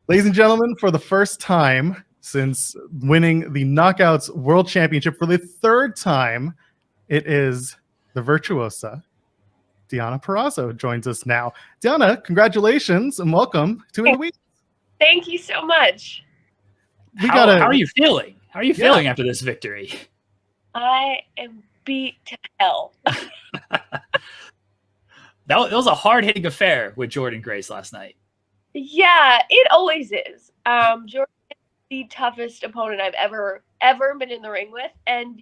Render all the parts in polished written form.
Ladies and gentlemen, for the first time since winning the Knockouts World Championship for the third time, it is the virtuosa, Deonna Purrazzo, joins us now. Deonna, congratulations and welcome to In the Week. Thank you so much. How are you feeling? How are you feeling after this victory? I am beat to hell. That was a hard-hitting affair with Jordynne Grace last night. Yeah, it always is. Jordynne is the toughest opponent I've ever been in the ring with, and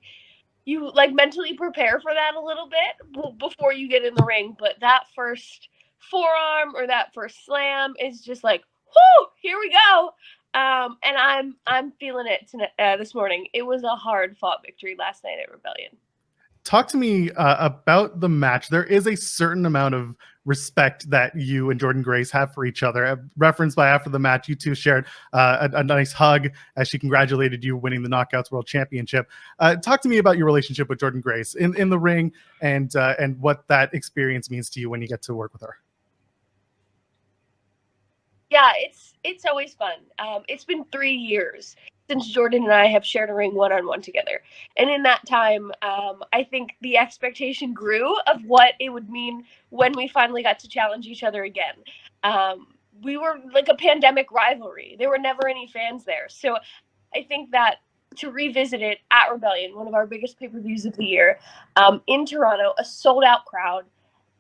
you like mentally prepare for that a little bit before you get in the ring. But that first forearm or that first slam is just like, whoo, here we go. And I'm feeling it this morning. It was a hard-fought victory last night at Rebellion. Talk to me about the match. There is a certain amount of respect that you and Jordynne Grace have for each other. Referenced by after the match, you two shared a nice hug as she congratulated you winning the Knockouts World Championship. Talk to me about your relationship with Jordynne Grace in the ring and what that experience means to you when you get to work with her. Yeah, it's always fun. It's been 3 years since Jordynne and I have shared a ring one-on-one together. And in that time, I think the expectation grew of what it would mean when we finally got to challenge each other again. We were like a pandemic rivalry. There were never any fans there. So I think that to revisit it at Rebellion, one of our biggest pay-per-views of the year, in Toronto, a sold-out crowd,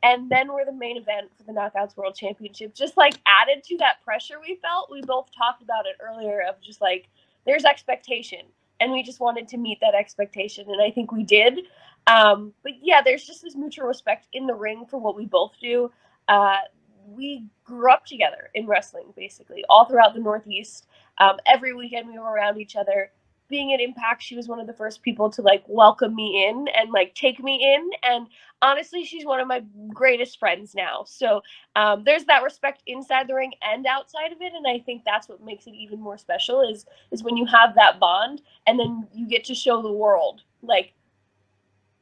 and then we're the main event for the Knockouts World Championship, just like added to that pressure we felt. We both talked about it earlier of just like, there's expectation, and we just wanted to meet that expectation, and I think we did. But yeah, there's just this mutual respect in the ring for what we both do. We grew up together in wrestling, basically, all throughout the Northeast. Every weekend we were around each other. Being at Impact, she was one of the first people to like welcome me in and like take me in. And honestly, she's one of my greatest friends now. So there's that respect inside the ring and outside of it. And I think that's what makes it even more special is when you have that bond and then you get to show the world like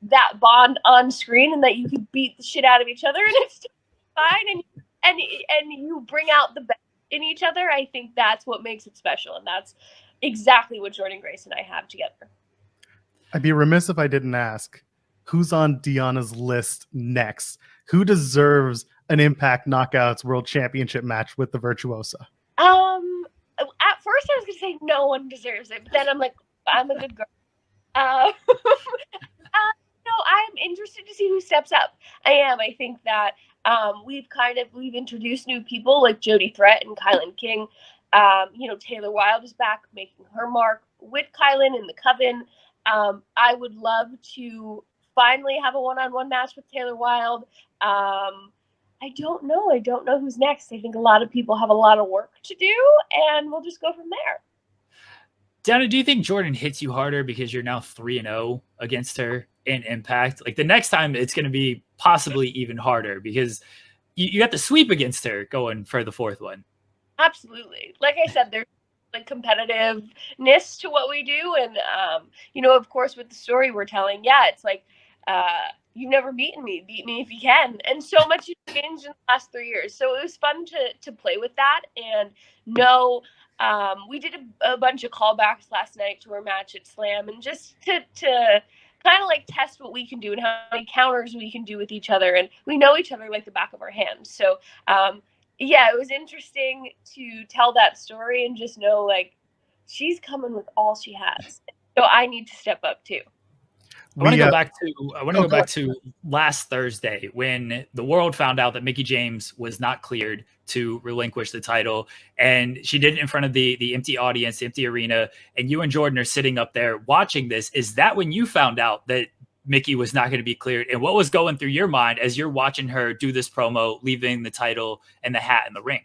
that bond on screen and that you can beat the shit out of each other and it's fine. And you bring out the best in each other. I think that's what makes it special. And that's exactly what Jordynne Grace and I have together. I'd be remiss if I didn't ask, who's on Deonna's list next? Who deserves an Impact Knockouts World Championship match with the Virtuosa? At first I was going to say no one deserves it, but then I'm like, I'm a good girl. No, I'm interested to see who steps up. I am. I think that we've introduced new people like Jody Threat and Kylan King. Taylor Wilde is back making her mark with Kylan in the Coven. I would love to finally have a one-on-one match with Taylor Wilde. I don't know who's next. I think a lot of people have a lot of work to do, and we'll just go from there. Deonna, do you think Jordynne hits you harder because you're now 3-0 against her in Impact? Like the next time it's going to be possibly even harder because you got the sweep against her going for the fourth one. Absolutely. Like I said, there's like competitiveness to what we do. And, of course, with the story we're telling, it's like, you've never beaten me. Beat me if you can. And so much has changed in the last 3 years. So it was fun to play with that. And we did a bunch of callbacks last night to our match at Slam and just to kind of like test what we can do and how many counters we can do with each other. And we know each other like the back of our hands. So, it was interesting to tell that story and just know like she's coming with all she has. So I need to step up too. I want to go back to last Thursday when the world found out that Mickie James was not cleared to relinquish the title, and she did it in front of the empty audience, the empty arena, and you and Jordynne are sitting up there watching this. Is that when you found out that Mickie was not going to be cleared? And what was going through your mind as you're watching her do this promo, leaving the title and the hat in the ring?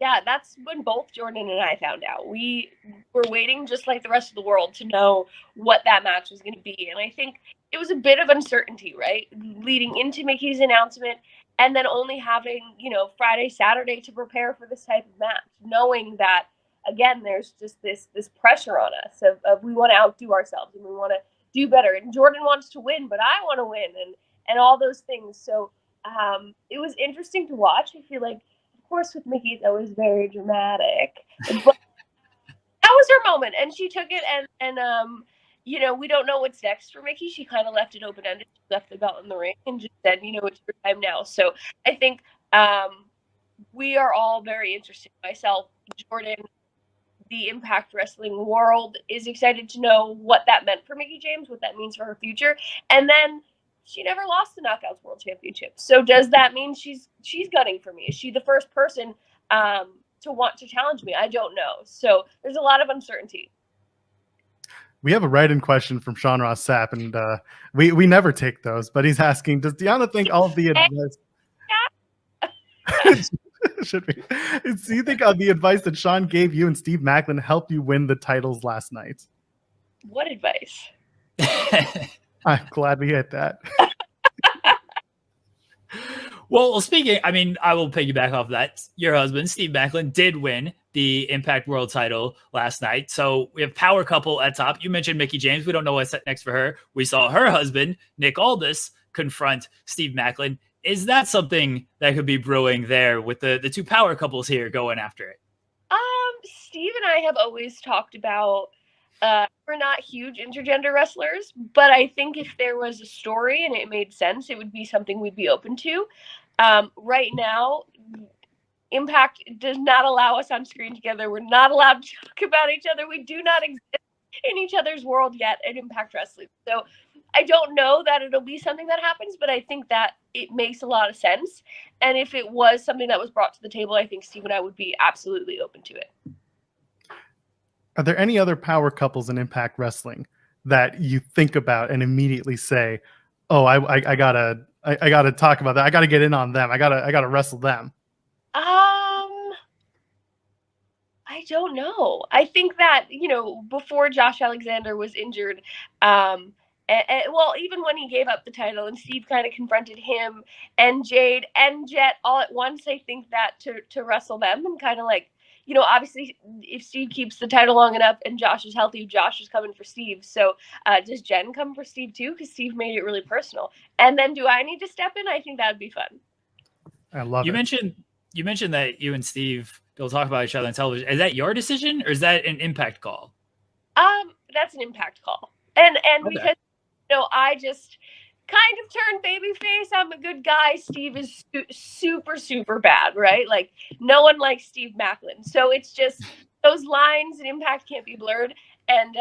Yeah, that's when both Jordynne and I found out. We were waiting just like the rest of the world to know what that match was going to be. And I think it was a bit of uncertainty, right? Leading into Mickie's announcement and then only having, Friday, Saturday to prepare for this type of match, knowing that, again, there's just this pressure on us of we want to outdo ourselves and we want to do better. And Jordynne wants to win, but I want to win and all those things. So it was interesting to watch. I feel like, of course, with Mickie, it's always very dramatic. But that was her moment, and she took it, and you know, we don't know what's next for Mickie. She kind of left it open-ended. She left the belt in the ring and just said, you know, it's your time now. So I think we are all very interested. Myself, Jordan, the Impact Wrestling world is excited to know what that meant for Mickie James, what that means for her future. And then she never lost the Knockouts World Championship. So does that mean she's gunning for me? Is she the first person to want to challenge me? I don't know. So there's a lot of uncertainty. We have a write-in question from Sean Ross Sapp, and we never take those, but he's asking, does Deonna think all of the advice should be? Do you think the advice that Sean gave you and Steve Maclin helped you win the titles last night? What advice? I'm glad we hit that. Well, speaking, I mean, I will piggyback off that. Your husband, Steve Maclin, did win the Impact World title last night. So we have power couple at top. You mentioned Mickie James. We don't know what's next for her. We saw her husband, Nick Aldis, confront Steve Maclin. Is that something that could be brewing there with the two power couples here going after it? Steve and I have always talked about we're not huge intergender wrestlers, but I think if there was a story and it made sense, it would be something we'd be open to. Right now, Impact does not allow us on screen together. We're not allowed to talk about each other. We do not exist in each other's world yet at Impact Wrestling. So I don't know that it'll be something that happens, but I think that it makes a lot of sense. And if it was something that was brought to the table, I think Steve and I would be absolutely open to it. Are there any other power couples in Impact Wrestling that you think about and immediately say, "Oh, I gotta talk about that. I gotta get in on them. I gotta wrestle them"? I don't know. I think that, you know, before Josh Alexander was injured, well, even when he gave up the title and Steve kind of confronted him and Jade and Jet all at once, I think that to wrestle them and kind of like, you know, obviously if Steve keeps the title long enough and Josh is healthy, Josh is coming for Steve. So does Jen come for Steve too? Because Steve made it really personal. And then do I need to step in? I think that would be fun. I love it. You mentioned that you and Steve will talk about each other on television. Is that your decision or is that an Impact call? That's an Impact call. And Okay. Because, you know, I just kind of turned babyface. I'm a good guy. Steve is super, super bad, right? Like, no one likes Steve Maclin. So it's just those lines and Impact can't be blurred. And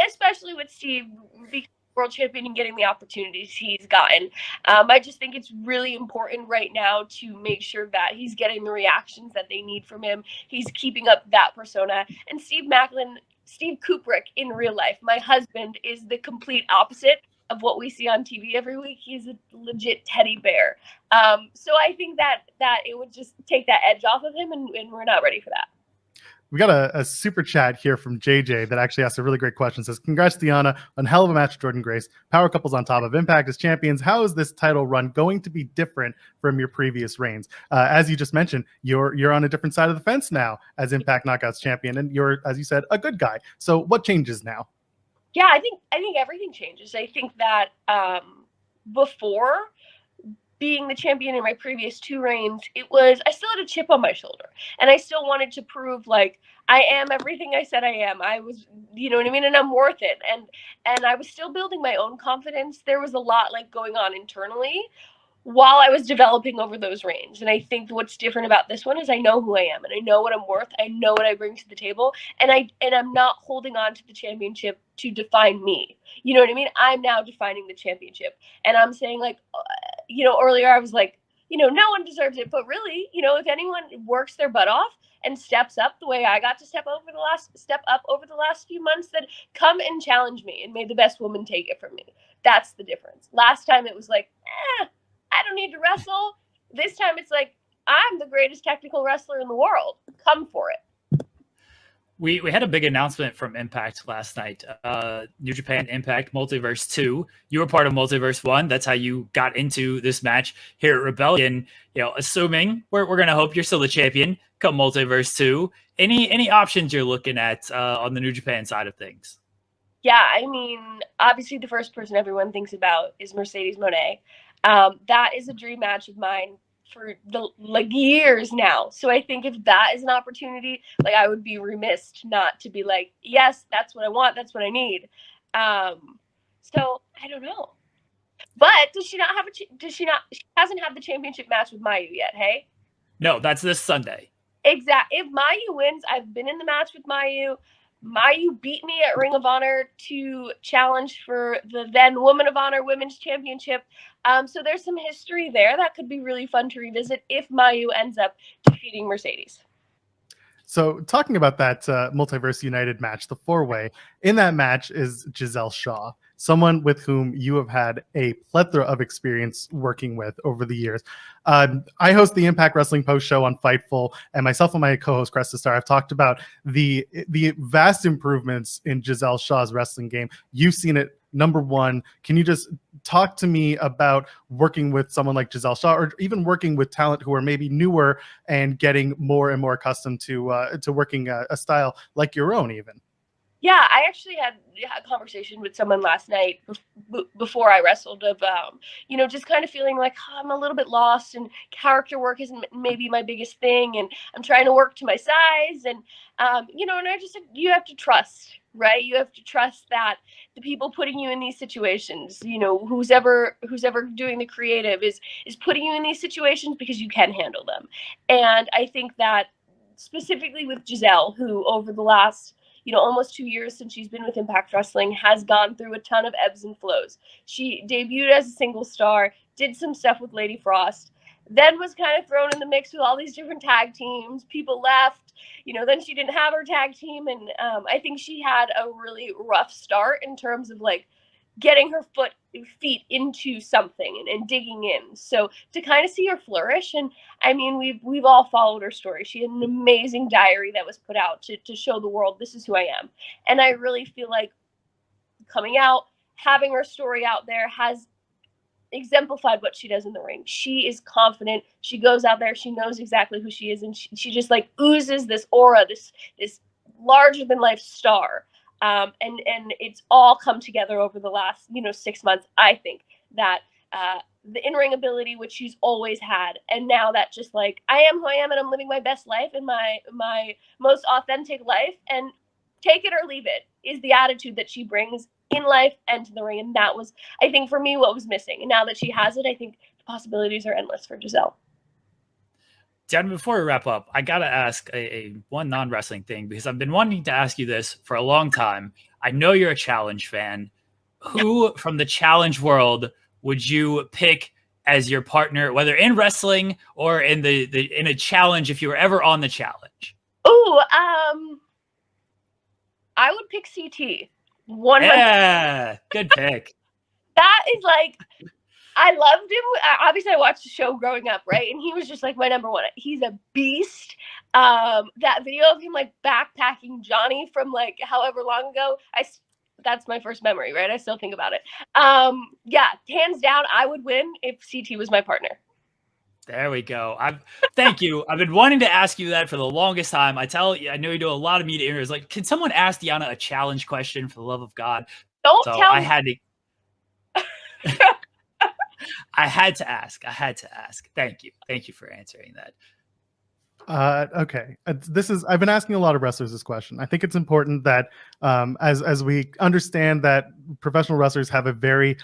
especially with Steve becoming world champion and getting the opportunities he's gotten. I just think it's really important right now to make sure that he's getting the reactions that they need from him. He's keeping up that persona. And Steve Maclin, Steve Kubrick in real life, my husband, is the complete opposite of what we see on TV every week. He's a legit teddy bear. So I think that it would just take that edge off of him, and we're not ready for that. We got a super chat here from JJ that actually asked a really great question. It says, congrats, Deonna, on hell of a match with Jordan Grace. Power couples on top of Impact as champions. How is this title run going to be different from your previous reigns? As you just mentioned, you're on a different side of the fence now as Impact Knockouts champion, and you're, as you said, a good guy. So what changes now? Yeah, I think everything changes. I think that before being the champion in my previous two reigns, I still had a chip on my shoulder, and I still wanted to prove like I am everything I said I am. I was, you know what I mean, and I'm worth it. And I was still building my own confidence. There was a lot like going on internally while I was developing over those reigns. And I think what's different about this one is I know who I am and I know what I'm worth. I know what I bring to the table, and I'm not holding on to the championship to define me. You know what I mean? I'm now defining the championship, and I'm saying like, you know, earlier I was like, you know, no one deserves it, but really, you know, if anyone works their butt off and steps up the way I got to step up over the last few months, then come and challenge me, and may the best woman take it from me. That's the difference. Last time it was like, I don't need to wrestle. This time it's like, I'm the greatest technical wrestler in the world. Come for it. We had a big announcement from Impact last night. New Japan Impact Multiverse 2. You were part of Multiverse 1. That's how you got into this match here at Rebellion. You know, assuming we're going to hope you're still the champion come Multiverse 2. Any options you're looking at on the New Japan side of things? Yeah, I mean, obviously the first person everyone thinks about is Mercedes Moné. That is a dream match of mine for the like years now. So I think if that is an opportunity, like I would be remiss not to be like, yes, that's what I want, that's what I need. So I don't know. But does she not have she hasn't had the championship match with Mayu yet, hey? No, that's this Sunday. Exactly. If Mayu wins, I've been in the match with Mayu. Mayu beat me at Ring of Honor to challenge for the then Woman of Honor Women's Championship. So there's some history there that could be really fun to revisit if Mayu ends up defeating Mercedes. So talking about that Multiverse United match, the 4-way, in that match is Giselle Shaw, someone with whom you have had a plethora of experience working with over the years. I host the Impact Wrestling Post Show on Fightful, and myself and my co-host Cresta Star have talked about the vast improvements in Giselle Shaw's wrestling game. You've seen it. Number one, can you just talk to me about working with someone like Giselle Shaw, or even working with talent who are maybe newer and getting more and more accustomed to working a style like your own even? Yeah, I actually had a conversation with someone last night before I wrestled of, just kind of feeling like I'm a little bit lost and character work isn't maybe my biggest thing. And I'm trying to work to my size. And, and I just said, you have to trust, right? You have to trust that the people putting you in these situations, who's ever doing the creative is putting you in these situations because you can handle them. And I think that specifically with Giselle, who over the last almost 2 years since she's been with Impact Wrestling, has gone through a ton of ebbs and flows. She debuted as a single star, did some stuff with Lady Frost, then was kind of thrown in the mix with all these different tag teams. People left, then she didn't have her tag team. And I think she had a really rough start in terms of like getting her feet into something and digging in. So to kind of see her flourish, and I mean, we've all followed her story. She had an amazing diary that was put out to show the world this is who I am. And I really feel like coming out, having her story out there has exemplified what she does in the ring. She is confident. She goes out there. She knows exactly who she is. And she just like oozes this aura, this larger than life star. And it's all come together over the last, 6 months. I think that the in-ring ability, which she's always had, and now that just like I am who I am and I'm living my best life and my most authentic life, and take it or leave it, is the attitude that she brings in life and to the ring. And that was, I think, for me, what was missing. And now that she has it, I think the possibilities are endless for Giselle. Dan, before we wrap up, I got to ask a one non-wrestling thing, because I've been wanting to ask you this for a long time. I know you're a challenge fan. Who from the challenge world would you pick as your partner, whether in wrestling or in in a challenge, if you were ever on the challenge? Oh, I would pick CT. 100%. Yeah, good pick. That is like, I loved him. Obviously, I watched the show growing up, right? And he was just like my number one. He's a beast. That video of him like backpacking Johnny from like however long ago, that's my first memory, right? I still think about it. Yeah, hands down, I would win if CT was my partner. There we go. Thank you. I've been wanting to ask you that for the longest time. I know you do a lot of media interviews. Like, can someone ask Deonna a challenge question, for the love of God? Don't tell me. I had to ask. Thank you for answering that. Okay. I've been asking a lot of wrestlers this question. I think it's important that as we understand that professional wrestlers have a very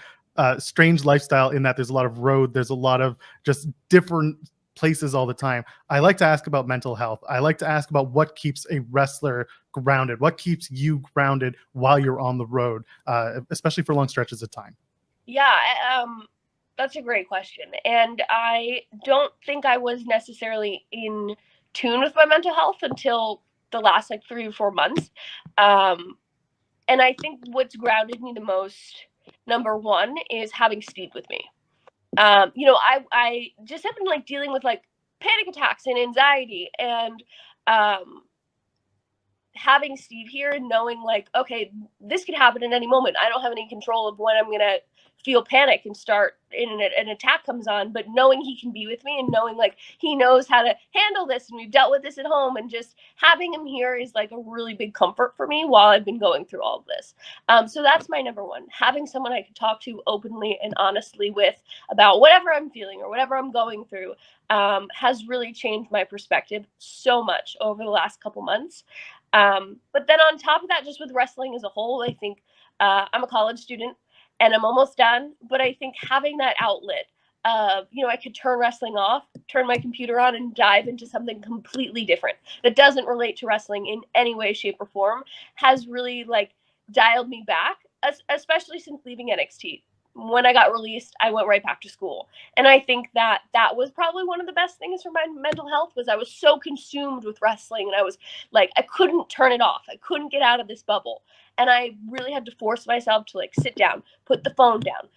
strange lifestyle, in that there's a lot of road, there's a lot of just different places all the time. I like to ask about mental health. I like to ask about what keeps a wrestler grounded, what keeps you grounded while you're on the road, especially for long stretches of time. Yeah, that's a great question. And I don't think I was necessarily in tune with my mental health until the last like 3 or 4 months. And I think what's grounded me the most, number one, is having Steve with me. I just have been like dealing with like panic attacks and anxiety, and having Steve here and knowing like, okay, this could happen at any moment. I don't have any control of when I'm going to feel panic and start an attack comes on, but knowing he can be with me and knowing like he knows how to handle this and we've dealt with this at home, and just having him here is like a really big comfort for me while I've been going through all of this. So that's my number one, having someone I can talk to openly and honestly with about whatever I'm feeling or whatever I'm going through, has really changed my perspective so much over the last couple months. But then on top of that, just with wrestling as a whole, I think I'm a college student and I'm almost done, but I think having that outlet of, I could turn wrestling off, turn my computer on and dive into something completely different that doesn't relate to wrestling in any way, shape, or form has really like dialed me back, especially since leaving NXT. When I got released, I went right back to school. And I think that was probably one of the best things for my mental health, was I was so consumed with wrestling and I was like, I couldn't turn it off. I couldn't get out of this bubble. And I really had to force myself to like sit down, put the phone down,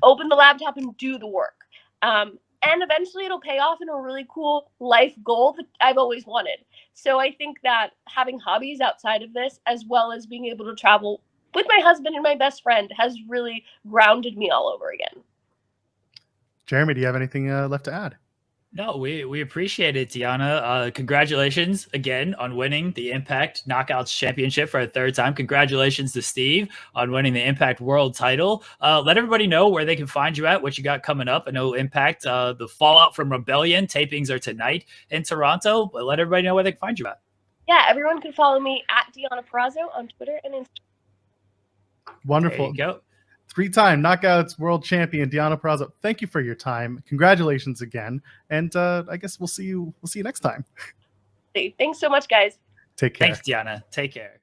open the laptop and do the work. And eventually it'll pay off in a really cool life goal that I've always wanted. So I think that having hobbies outside of this, as well as being able to travel with my husband and my best friend, has really grounded me all over again. Jeremy, do you have anything left to add? No, we appreciate it, Deonna. Congratulations again on winning the Impact Knockouts Championship for a third time. Congratulations to Steve on winning the Impact World title. Let everybody know where they can find you at, what you got coming up. I know Impact, the Fallout from Rebellion tapings are tonight in Toronto, but let everybody know where they can find you at. Yeah, everyone can follow me at Deonna Purrazzo on Twitter and Instagram. Wonderful. There you go. 3-time Knockouts World Champion Deonna Purrazzo. Thank you for your time. Congratulations again, and I guess we'll see you next time. Thanks so much, guys. Take care. Thanks, Deonna. Take care.